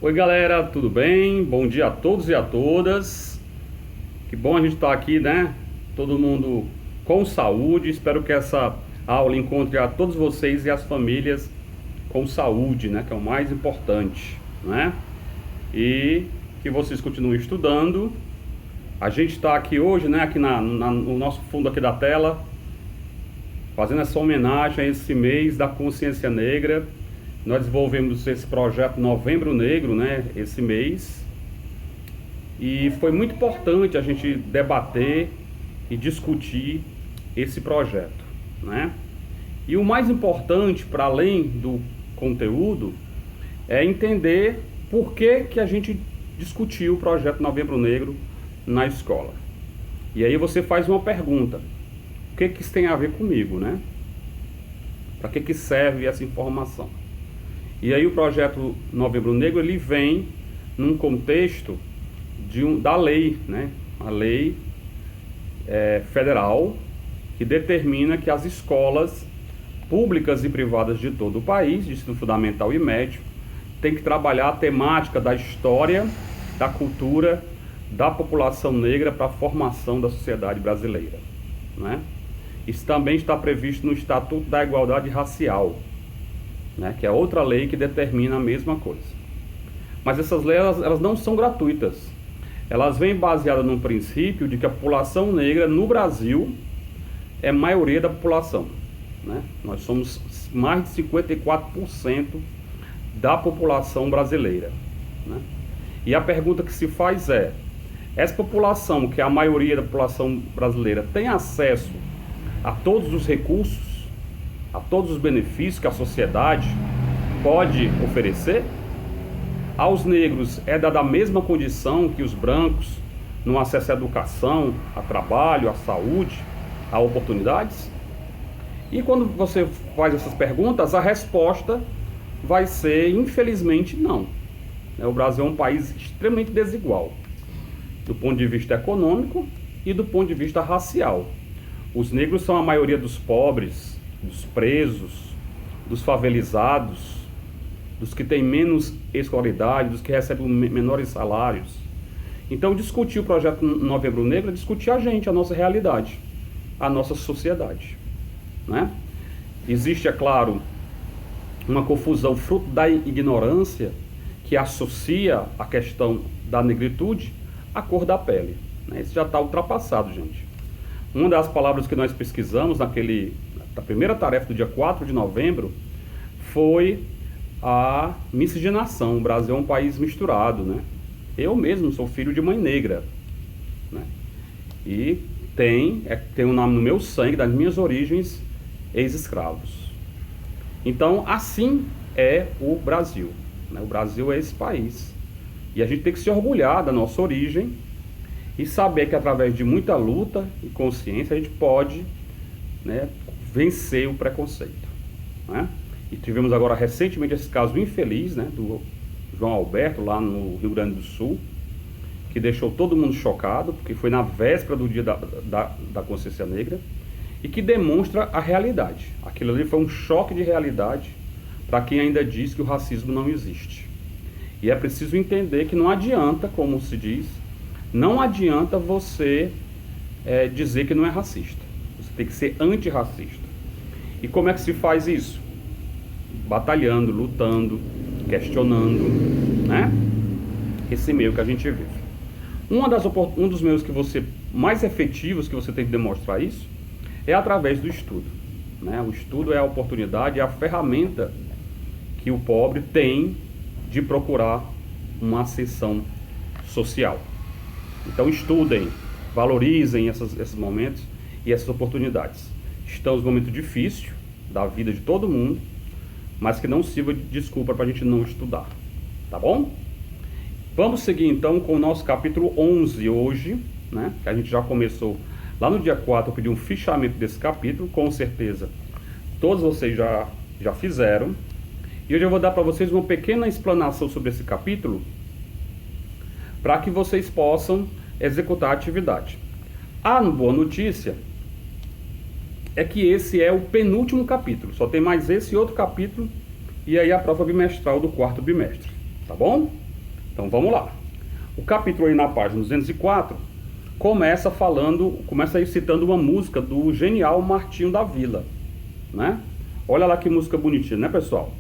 Oi galera, tudo bem? Bom dia a todos e a todas. Que bom a gente estar aqui, né? Todo mundo com saúde. Espero que essa aula encontre a todos vocês e as famílias com saúde, né? Que é o mais importante, né? E que vocês continuem estudando. A gente está aqui hoje, né? Aqui no nosso fundo aqui da tela, fazendo essa homenagem a esse mês da consciência negra. Nós desenvolvemos esse projeto Novembro Negro, né, esse mês, e foi muito importante a gente debater e discutir esse projeto, né? E o mais importante, para além do conteúdo, é entender por que a gente discutiu o projeto Novembro Negro na escola. E aí você faz uma pergunta: o que isso tem a ver comigo, né? Para que serve essa informação? E aí o projeto Novembro Negro, ele vem num contexto da lei, né? A lei federal, que determina que as escolas públicas e privadas de todo o país, de ensino fundamental e médio, têm que trabalhar a temática da história, da cultura, da população negra para a formação da sociedade brasileira, né? Isso também está previsto no Estatuto da Igualdade Racial, né, que é outra lei que determina a mesma coisa. Mas essas leis elas não são gratuitas. Elas vêm baseadas num princípio de que a população negra no Brasil é a maioria da população, né? Nós somos mais de 54% da população brasileira, né? E a pergunta que se faz é: essa população, que é a maioria da população brasileira, tem acesso a todos os recursos, a todos os benefícios que a sociedade pode oferecer? Aos negros é dada a mesma condição que os brancos no acesso à educação, a trabalho, à saúde, a oportunidades? E quando você faz essas perguntas, a resposta vai ser, infelizmente, não. O Brasil é um país extremamente desigual, do ponto de vista econômico e do ponto de vista racial. Os negros são a maioria dos pobres, dos presos, dos favelizados, dos que têm menos escolaridade, dos que recebem menores salários. Então, discutir o projeto Novembro Negro é discutir a gente, a nossa realidade, a nossa sociedade, né? Existe, é claro, uma confusão fruto da ignorância que associa a questão da negritude à cor da pele, né? Isso já está ultrapassado, gente. Uma das palavras que nós pesquisamos a primeira tarefa do dia 4 de novembro foi a miscigenação. O Brasil é um país misturado, né? Eu mesmo sou filho de mãe negra, né? E tem um nome no meu sangue, das minhas origens, ex-escravos. Então, assim é o Brasil, né? O Brasil é esse país. E a gente tem que se orgulhar da nossa origem e saber que através de muita luta e consciência a gente pode, né, vencer o preconceito, né? E tivemos agora recentemente esse caso infeliz, né, do João Alberto lá no Rio Grande do Sul, que deixou todo mundo chocado, porque foi na véspera do dia da consciência negra, e que demonstra a realidade. Aquilo ali foi um choque de realidade para quem ainda diz que o racismo não existe. E é preciso entender que não adianta, como se diz, não adianta você dizer que não é racista. Você tem que ser antirracista. E como é que se faz isso? Batalhando, lutando, questionando, né? Esse meio que a gente vive. Um dos meios mais efetivos que você tem que demonstrar isso é através do estudo, né? O estudo é a oportunidade, é a ferramenta que o pobre tem de procurar uma ascensão social. Então estudem, valorizem esses momentos e essas oportunidades. Estamos num momento difícil da vida de todo mundo, mas que não sirva de desculpa para a gente não estudar, tá bom? Vamos seguir então com o nosso capítulo 11 hoje, né? Que a gente já começou lá no dia 4, eu pedi um fichamento desse capítulo, com certeza todos vocês já fizeram. E hoje eu vou dar para vocês uma pequena explanação sobre esse capítulo, para que vocês possam executar a atividade. A boa notícia é que esse é o penúltimo capítulo, só tem mais esse outro capítulo, e aí a prova bimestral do quarto bimestre, tá bom? Então vamos lá. O capítulo aí na página 204 começa aí citando uma música do genial Martinho da Vila, né? Olha lá que música bonitinha, né, pessoal?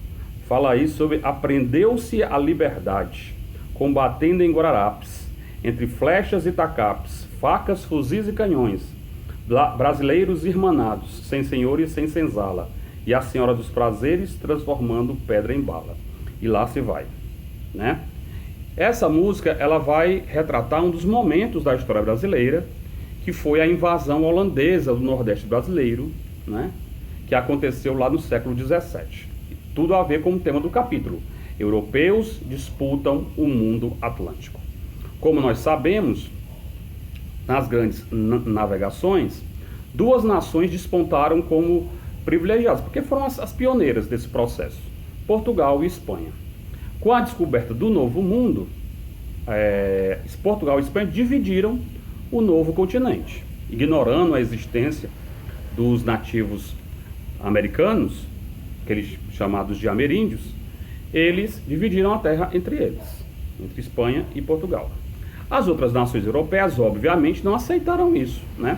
Fala aí sobre aprendeu-se a liberdade, combatendo em Guararapes, entre flechas e tacapes, facas, fuzis e canhões, brasileiros irmanados, sem senhor e sem senzala, e a senhora dos prazeres transformando pedra em bala. E lá se vai, né? Essa música, ela vai retratar um dos momentos da história brasileira, que foi a invasão holandesa do Nordeste brasileiro, né? Que aconteceu lá no século XVII. Tudo a ver com o tema do capítulo. Europeus disputam o mundo atlântico. Como nós sabemos, nas grandes navegações, duas nações despontaram como privilegiadas, porque foram as pioneiras desse processo, Portugal e Espanha. Com a descoberta do Novo Mundo, Portugal e Espanha dividiram o novo continente, ignorando a existência dos nativos americanos, aqueles chamados de ameríndios. Eles dividiram a terra entre eles, entre Espanha e Portugal. As outras nações europeias, obviamente, não aceitaram isso, né?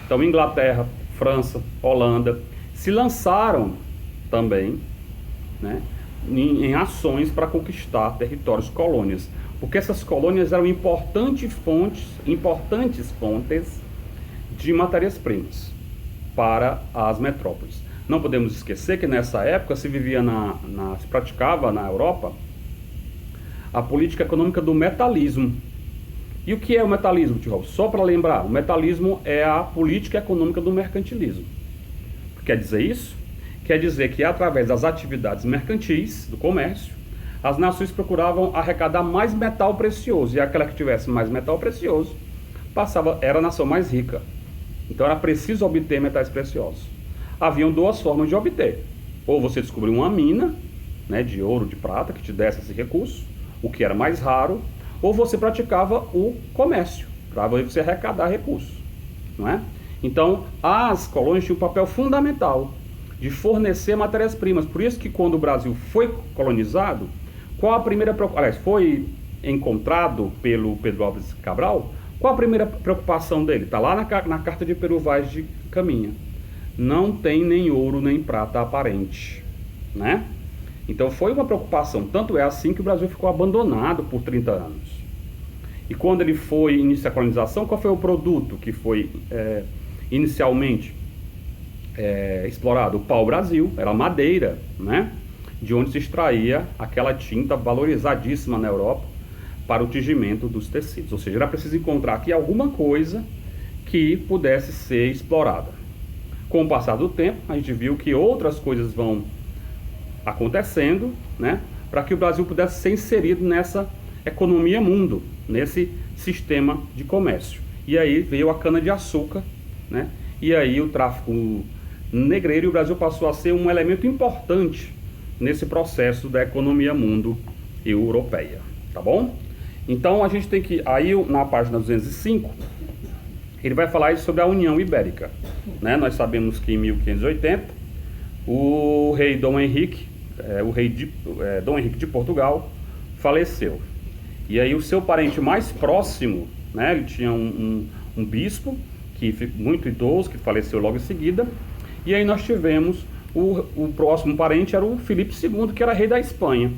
Então, Inglaterra, França, Holanda se lançaram também, né, em ações para conquistar territórios, colônias, porque essas colônias eram importantes fontes de matérias-primas para as metrópoles. Não podemos esquecer que nessa época se praticava na Europa a política econômica do metalismo. E o que é o metalismo, Tio Robson? Só para lembrar, o metalismo é a política econômica do mercantilismo. Quer dizer isso? Quer dizer que através das atividades mercantis, do comércio, as nações procuravam arrecadar mais metal precioso, e aquela que tivesse mais metal precioso era a nação mais rica. Então era preciso obter metais preciosos. Haviam duas formas de obter. Ou você descobriu uma mina, né, de ouro, de prata, que te desse esse recurso, o que era mais raro, ou você praticava o comércio, para você arrecadar recursos, não é? Então, as colônias tinham um papel fundamental de fornecer matérias-primas. Por isso que quando o Brasil foi colonizado, foi encontrado pelo Pedro Álvares Cabral, qual a primeira preocupação dele? Está lá na carta de Peru Vaz de Caminha. Não tem nem ouro nem prata aparente, né? Então foi uma preocupação, tanto é assim que o Brasil ficou abandonado por 30 anos. E quando ele foi iniciar a colonização, qual foi o produto que foi inicialmente explorado? O pau-brasil, era a madeira, né? De onde se extraía aquela tinta valorizadíssima na Europa para o tingimento dos tecidos. Ou seja, era preciso encontrar aqui alguma coisa que pudesse ser explorada. Com o passar do tempo, a gente viu que outras coisas vão acontecendo, né, para que o Brasil pudesse ser inserido nessa economia mundo, nesse sistema de comércio. E aí veio a cana-de-açúcar, né, e aí o tráfico negreiro, e o Brasil passou a ser um elemento importante nesse processo da economia mundo europeia, tá bom? Então a gente tem que, aí na página 205, ele vai falar sobre a União Ibérica, né? Nós sabemos que em 1580 o rei Dom Henrique, Dom Henrique de Portugal, faleceu. E aí o seu parente mais próximo, né? Ele tinha um bispo muito idoso, que faleceu logo em seguida. E aí nós tivemos o próximo parente era o Filipe II, que era rei da Espanha.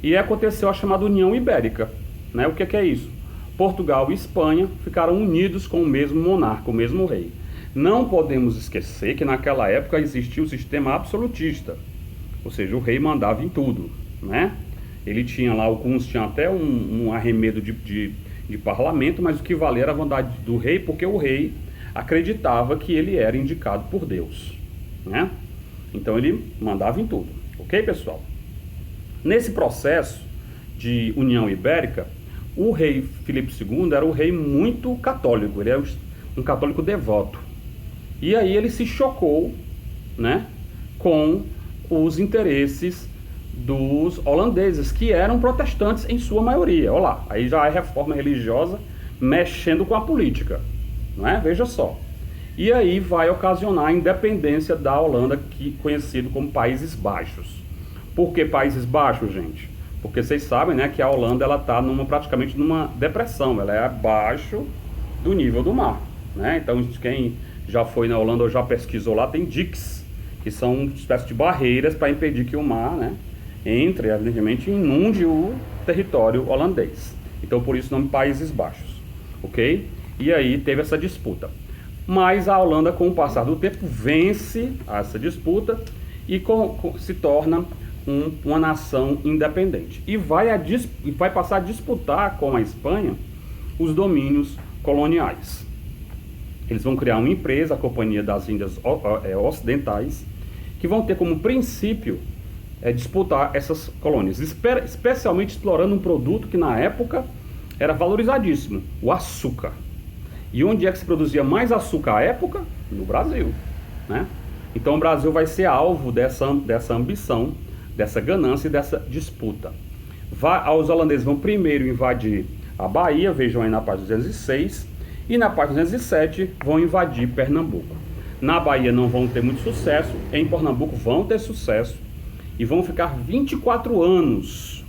E aconteceu a chamada União Ibérica, né? O que é isso? Portugal e Espanha ficaram unidos com o mesmo monarca, o mesmo rei. Não podemos esquecer que naquela época existia o sistema absolutista, ou seja, o rei mandava em tudo, né? Ele tinha lá, alguns tinham até um arremedo de parlamento, mas o que valia era a vontade do rei, porque o rei acreditava que ele era indicado por Deus, né? Então ele mandava em tudo, ok, pessoal? Nesse processo de União Ibérica, o rei Filipe II era um rei muito católico, ele era um católico devoto. E aí ele se chocou, né, com os interesses dos holandeses, que eram protestantes em sua maioria. Olha lá, aí já é reforma religiosa mexendo com a política, não é? Veja só. E aí vai ocasionar a independência da Holanda, conhecido como Países Baixos. Por que Países Baixos, gente? Porque vocês sabem, né, que a Holanda ela está praticamente numa depressão, ela é abaixo do nível do mar, né? Então quem já foi na Holanda ou já pesquisou lá, tem diques, que são uma espécie de barreiras para impedir que o mar, né, entre, evidentemente, e inunde o território holandês. Então por isso o nome Países Baixos, ok? E aí teve essa disputa. Mas a Holanda, com o passar do tempo, vence essa disputa e se torna uma nação independente. E vai passar a disputar com a Espanha os domínios coloniais. Eles vão criar uma empresa, a Companhia das Índias Ocidentais, que vão ter como princípio disputar essas colônias, especialmente explorando um produto que na época era valorizadíssimo, o açúcar. E onde é que se produzia mais açúcar à época? No Brasil, né? Então o Brasil vai ser alvo dessa ambição, dessa ganância e dessa disputa. Os holandeses vão primeiro invadir a Bahia, vejam aí na página 206, e na página 207 vão invadir Pernambuco. Na Bahia não vão ter muito sucesso, em Pernambuco vão ter sucesso, e vão ficar 24 anos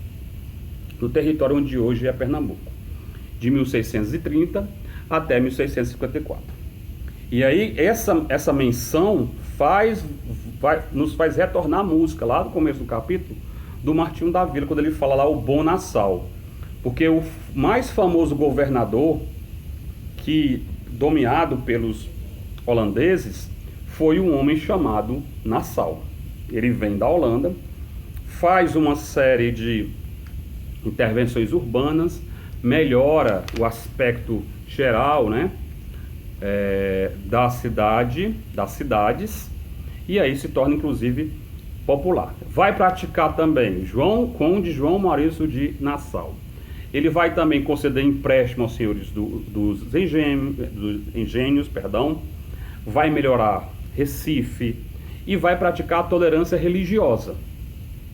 no território onde hoje é Pernambuco, de 1630 até 1654. E aí essa menção nos faz retornar a música lá do começo do capítulo do Martinho da Vila, quando ele fala lá o Bom Nassau, porque o mais famoso governador que dominado pelos holandeses foi um homem chamado Nassau. Ele vem da Holanda, faz uma série de intervenções urbanas, melhora o aspecto geral, né, das cidades, e aí se torna inclusive popular. Vai praticar também Conde João Maurício de Nassau. Ele vai também conceder empréstimo aos senhores dos engenhos, vai melhorar Recife e vai praticar a tolerância religiosa,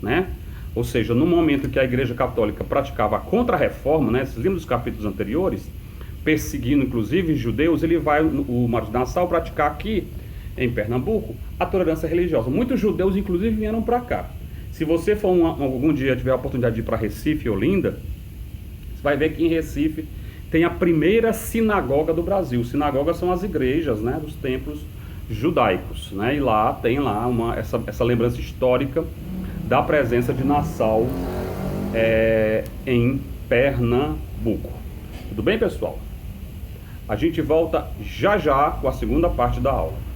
né? Ou seja, no momento que a Igreja Católica praticava a contra-reforma, né, vocês lembram dos capítulos anteriores, perseguindo inclusive judeus, o Maurício de Nassau praticar aqui em Pernambuco a tolerância religiosa. Muitos judeus inclusive vieram para cá. Se você for algum dia tiver a oportunidade de ir para Recife, Olinda, você vai ver que em Recife tem a primeira sinagoga do Brasil. Sinagogas são as igrejas, né, dos templos judaicos, né? E lá tem essa lembrança histórica da presença de Nassau em Pernambuco. Tudo bem, pessoal? A gente volta já já com a segunda parte da aula.